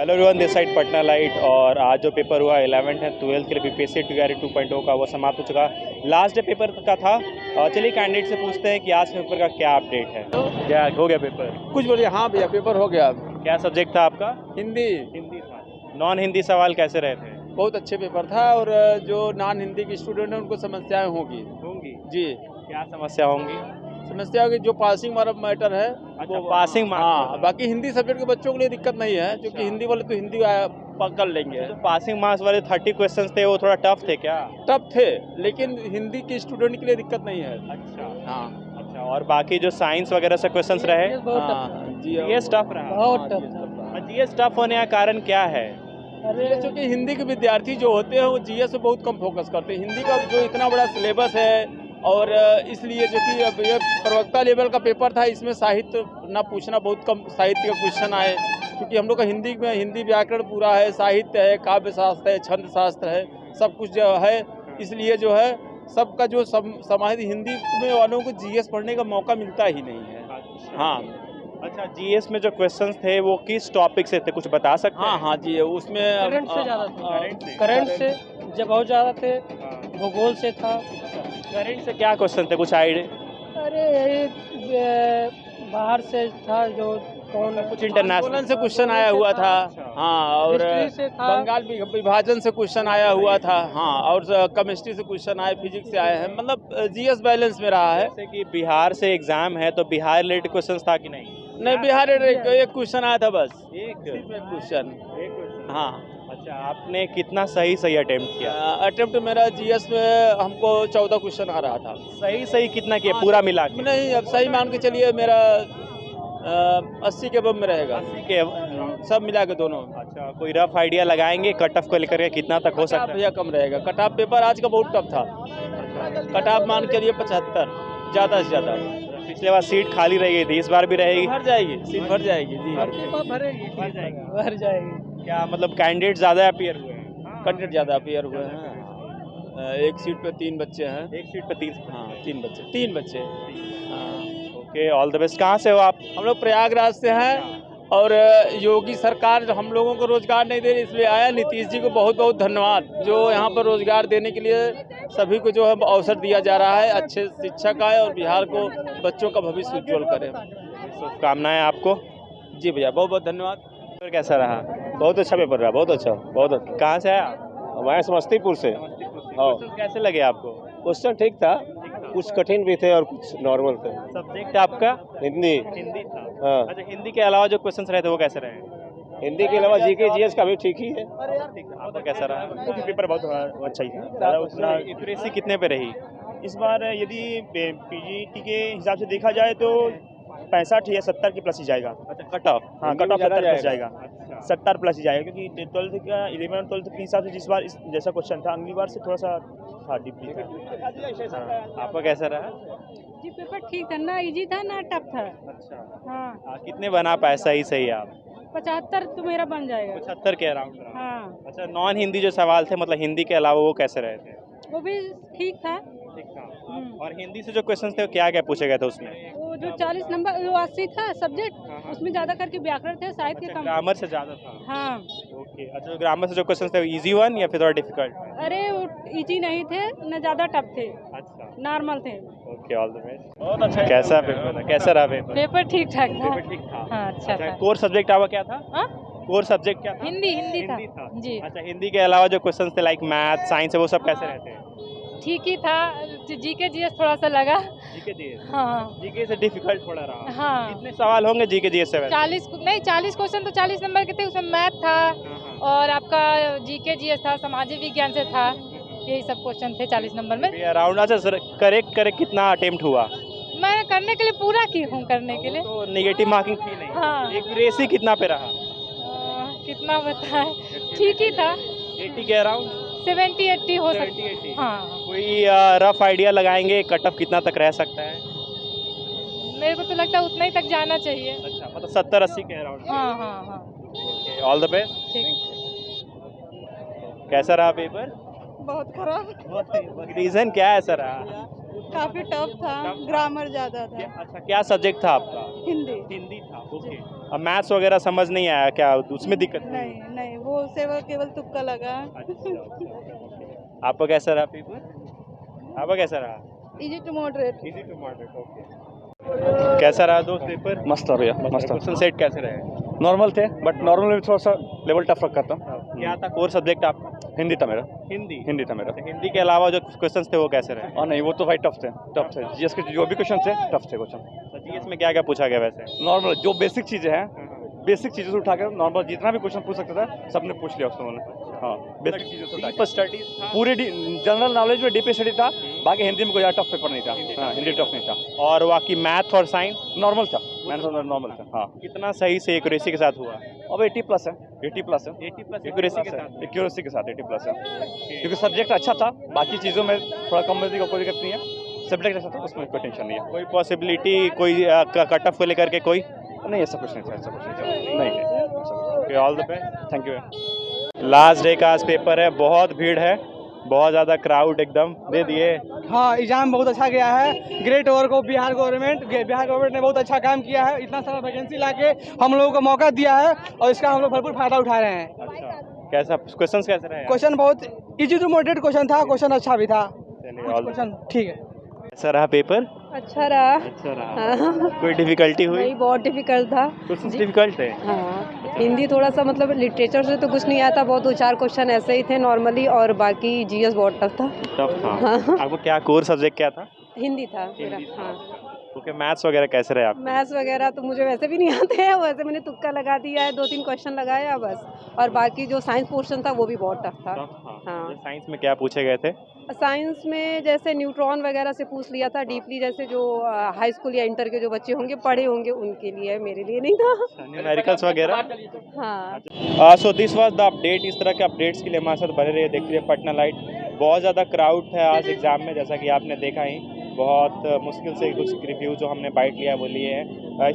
Hello everyone, this side Patna light. और आज जो पेपर हुआ 11th एंड 12th के लिए बीपीएससी टीआरई 2.0 का वो समाप्त हो चुका। लास्ट डे पेपर का था। चलिए कैंडिडेट से पूछते हैं कि आज पेपर का क्या अपडेट है। क्या हो गया पेपर? कुछ बोलिए। हाँ भैया, पेपर हो गया। क्या सब्जेक्ट था आपका? हिंदी। हिंदी था। नॉन हिंदी सवाल कैसे रहे थे? बहुत अच्छे पेपर था और जो नॉन हिंदी के स्टूडेंट हैं उनको समस्याएं होंगी जी। क्या समस्या होंगी? समस्या होगी जो पासिंग वाला मैटर है। अच्छा, पासिंग मार्क्स। हाँ, बाकी हिंदी सब्जेक्ट के बच्चों के लिए दिक्कत नहीं है, क्योंकि हिंदी वाले तो हिंदी कर लेंगे। तो पासिंग मार्क्स वाले 30 क्वेश्चंस थे, वो थोड़ा टफ थे क्या? टफ थे, लेकिन हिंदी के स्टूडेंट के लिए दिक्कत नहीं है। अच्छा। हाँ। अच्छा, और बाकी जो साइंस वगैरह से क्वेश्चंस रहे? जीएस टफ रहा। बहुत टफ। जीएस टफ होने का कारण क्या है? अरे क्योंकि हिंदी के विद्यार्थी जो होते हैं वो जीएस पे बहुत कम फोकस करते हैं। हिंदी का जो इतना बड़ा सिलेबस है, और इसलिए जो कि अब ये प्रवक्ता लेवल का पेपर था, इसमें साहित्य ना पूछना, बहुत कम साहित्य का क्वेश्चन आए, क्योंकि हम लोग का हिंदी में हिंदी व्याकरण पूरा है, साहित्य है, काव्य शास्त्र है, छंद शास्त्र है, सब कुछ जो है। इसलिए जो है सबका जो समाहित हिंदी में वालों को जीएस पढ़ने का मौका मिलता ही नहीं है। हाँ। अच्छा, जीएस में जो क्वेश्चंस थे वो किस टॉपिक से थे, कुछ बता सकते हैं? हाँ हाँ जी, उसमें करंट से ज़्यादा थे। करंट से जब बहुत ज़्यादा थे। भूगोल से था। करंट से क्या क्वेश्चन थे, कुछ आइडिया? अरे यही बाहर से था, जो कौन कुछ इंटरनेशनल से क्वेश्चन आया हुआ था। हाँ, और हिस्ट्री से था। बंगाल विभाजन से क्वेश्चन आया हुआ था। हाँ, और केमिस्ट्री से क्वेश्चन आए, फिजिक्स से आए हैं। मतलब जीएस बैलेंस में रहा है। जैसे कि बिहार से एग्जाम है तो बिहार रिलेटेड क्वेश्चन था कि नहीं? नहीं, बिहार एक क्वेश्चन आया था बस। एक क्वेश्चन। हाँ। अच्छा, आपने कितना सही अटेम्प्ट किया? अटेम्प्ट मेरा जीएस में हमको 14 क्वेश्चन आ रहा था। सही कितना किया पूरा मिला के? नहीं, अब सही मान के चलिए मेरा 80 के बम में रहेगा। 80 के सब मिला के दोनों। अच्छा, कोई रफ आइडिया लगाएंगे कट ऑफ को लेकर के कितना तक हो सकता है? भैया कम रहेगा। कट ऑफ पेपर आज का बहुत टफ था। कट ऑफ मान के लिए 75 ज़्यादा से ज़्यादा। पिछले बार सीट खाली रह गई थी, इस बार भी रहेगी? भर जाएगी, सीट भर जाएगी जी। भर जाएगी। क्या मतलब कैंडिडेट ज़्यादा अपीयर हुए हैं? कैंडिडेट ज़्यादा अपीयर हुए हैं। एक सीट पे 3 बच्चे हैं। एक सीट पे 3? हाँ, 3 बच्चे। हाँ। Okay, all the best. कहाँ से हो आप? हम लोग प्रयागराज से हैं। और योगी सरकार जो हम लोगों को रोजगार नहीं दे रही, इसलिए आया। नीतीश जी को बहुत बहुत धन्यवाद, जो यहाँ पर रोजगार देने के लिए सभी को जो है अवसर दिया जा रहा है। अच्छे शिक्षक आए और बिहार को बच्चों का भविष्य उज्ज्वल करें। शुभकामनाएं आपको। जी भैया, बहुत बहुत धन्यवाद। पेपर कैसा रहा? बहुत अच्छा पेपर रहा, बहुत अच्छा, बहुत अच्छा। कहाँ से आया? हमारे समस्तीपुर से। क्वेश्चन कैसे लगे आपको? क्वेश्चन ठीक था, कुछ कठिन भी थे और कुछ नॉर्मल थे। सब्जेक्ट आपका हिंदी। हिंदी था। हाँ। अच्छा, हिंदी के अलावा जो क्वेश्चंस रहे थे वो कैसे रहे? हिंदी के अलावा जीके जीएस का भी ठीक ही है। आपका कैसा रहा? पेपर बहुत अच्छा ही था। उतना यूपीएससी कितने पे रही? इस बार यदि पीजीटी के हिसाब से देखा जाए तो 65 या 70 के प्लस ही जाएगा। अच्छा, कट ऑफ? हाँ, कट ऑफ 70 प्लस जाएगा। 70 प्लस ही जाएगा, क्योंकि 12th का 11 और 12th के हिसाब से जिस बार जैसा क्वेश्चन था, अगली बार से थोड़ा सा था, डीपली था। आपका कैसा रहा? जी पेपर ठीक था, ना इजी था ना टफ था। अच्छा। हाँ, कितने बना पाए सही आप? 75 तो मेरा बन जाएगा। 75 के अराउंड रहा। हाँ, अच्छा, नॉन हिंदी जो सवाल थे, मतलब हिंदी के अलावा, वो कैसे रहे थे? वो भी ठीक था। ठीक था। और हिंदी से जो क्वेश्चन थे वो क्या क्या पूछे गए थे उसमें? वो जो 40 नंबर, वो 80 था सब्जेक्ट, उसमें ज़्यादा करके व्याकरण थे, साहित्य अच्छा, कम। ग्रामर से ज़्यादा था? हाँ। ओके। अच्छा, ग्रामर से जो क्वेश्चन थे इजी वन या फिर थोड़ा डिफिकल्ट? अरे वो इजी नहीं थे, न ज़्यादा टफ थे, अच्छा, नॉर्मल थे। Okay, all the best. बहुत अच्छा। कैसा पेपर था? कैसा रहा पेपर? पेपर ठीक ठाक था। पेपर ठीक था। हाँ, अच्छा था। कोर सब्जेक्ट आपका क्या था? हाँ? कोर सब्जेक्ट क्या था? हिंदी था जी। अच्छा, हिंदी के अलावा जो क्वेश्चन थे लाइक मैथ, साइंस है, वो सब कैसे रहते हैं? ठीक ही था। जीके जीएस थोड़ा सा लगा। GK GS? हाँ जीके से डिफिकल्ट थोड़ा रहा। हाँ। कितने सवाल होंगे जीके जीएस से वैसे? 40 क्वेश्चन तो 40 नंबर के थे, उसमें मैथ था और आपका जीके जीएस था, सामाजिक विज्ञान से था। यही सब क्वेश्चन थे 40 नंबर में। अराउंड। अच्छा सर, करेक्ट कितना अटेम्प्ट हुआ? मैं करने के लिए पूरा की हूँ, करने के लिए। तो नेगेटिव मार्किंग थी नहीं? हाँ। एक्यूरेसी कितना पे रहा? कितना बताएं, ठीक ही था। 80 के अराउंड? 70-80 हो सकता 70-80? हाँ। कोई रफ आइडिया लगाएंगे कट ऑफ कितना तक रह सकता है? मेरे को तो लगता है उतना ही तक जाना चाहिए। अच्छा, मतलब 70-80 के अराउंड? हाँ। All the best. कैसा रहा पेपर? बहुत खराब। रीजन क्या है सर? काफी टफ था, ग्रामर ज्यादा था। अच्छा, क्या सब्जेक्ट था आपका? हिंदी हिंदी था, ओके। अब मैथ्स वगैरह समझ नहीं आया क्या, उसमें दिक्कत थी? नहीं नहीं, वो सेवा केवल तुक्का लगा। अच्छा। आपका कैसा रहा पेपर? आपका कैसा रहा? Easy to moderate. Easy to moderate, okay. कैसा रहा दोस्त पेपर? मस्त था भैया, मस्त था। क्वेश्चन सेट कैसे रहे? नॉर्मल थे, बट नॉर्मल में थोड़ा सा लेवल टफ रखा था। क्या था कोर सब्जेक्ट आपका? हिंदी था मेरा, हिंदी। हिंदी था मेरा। हिंदी के अलावा जो क्वेश्चंस थे वो कैसे रहे? और नहीं, वो तो भाई टफ थे। जीएस के जो भी क्वेश्चन थे टफ थे क्वेश्चन। जीएस में क्या क्या पूछा गया वैसे? नॉर्मल जो बेसिक चीज़ें हैं, बेसिक चीज़ों से उठा कर नॉर्मल जितना भी क्वेश्चन पूछ सकता था सबने पूछ लिया उसने। हाँ, बेसिक चीज़ें से उठा डीप के। स्टडीज था? पूरी जनरल नॉलेज में डीप स्टडी था, बाकी हिंदी में कोई ज़्यादा टफ पेपर नहीं था। हाँ, हिंदी टफ नहीं था। और बाकी मैथ और साइंस नॉर्मल था, मैंने नॉर्मल था। हाँ, कितना सही से एक्यूरेसी के साथ हुआ? अब 80+ है, 80+ है। 80+ एक्यूरेसी के साथ, एक्यूरेसी के साथ 80+ है, क्योंकि सब्जेक्ट अच्छा था, बाकी चीज़ों में थोड़ा कम में कोई दिक्कत नहीं है। सब्जेक्ट अच्छा था, उसमें कोई टेंशन नहीं है। कोई पॉसिबिलिटी कोई कट ऑफ को लेकर के कोई? नहीं, ऐसा कुछ नहीं था, ऐसा कुछ नहीं था। All the best. Thank you. Last day का आज पेपर है, बहुत भीड़ है, बहुत ज़्यादा क्राउड एकदम दे दिए। हाँ, एग्जाम बहुत अच्छा गया है। ग्रेट ओवर को बिहार गवर्नमेंट ने बहुत अच्छा काम किया है। इतना सारा वैकेंसी लाके हम लोगों को मौका दिया है और इसका हम लोग भरपूर फायदा उठा रहे हैं। अच्छा, कैसा क्वेश्चंस कैसे रहे? क्वेश्चन बहुत इजी टू मॉडरेट क्वेश्चन था, क्वेश्चन अच्छा भी था, क्वेश्चन ठीक है। कैसा रहा पेपर? अच्छा रहा। अच्छा रहा। कोई डिफिकल्टी हुई? नहीं, बहुत डिफिकल्ट था। क्वेश्चंस डिफिकल्ट थे? हाँ, हिंदी थोड़ा सा मतलब लिटरेचर से तो कुछ नहीं आता, बहुत 2-4 क्वेश्चन ऐसे ही थे नॉर्मली, और बाकी जीएस बहुत टफ था। टफ था। आपको क्या कोर सब्जेक्ट क्या था? हिंदी था मेरा। हिंदी था। हाँ, ओके, मैथ्स वगैरह कैसे रहे आप? मैथ्स वगैरह तो मुझे वैसे भी नहीं आते हैं, वैसे मैंने तुक्का लगा दिया है, 2-3 क्वेश्चन लगाया बस। और बाकी जो साइंस पोर्शन था वो भी बहुत टफ था। हाँ। साइंस में क्या पूछे गए थे? साइंस में जैसे न्यूट्रॉन वगैरह से पूछ लिया था डीपली, जैसे जो हाई स्कूल या इंटर के जो बच्चे होंगे पढ़े होंगे उनके लिए, मेरे लिए नहीं था। न्यूमेरिकल्स वगैरह? हाँ। So this was the update. इस तरह के अपडेट्स के लिए हमारे साथ बने रहिए, देखते रहिए पटना लाइट। बहुत ज़्यादा क्राउड है आज एग्ज़ाम में, जैसा कि आपने देखा ही। बहुत मुश्किल से कुछ रिव्यू जो हमने बाइट लिया वो लिए हैं।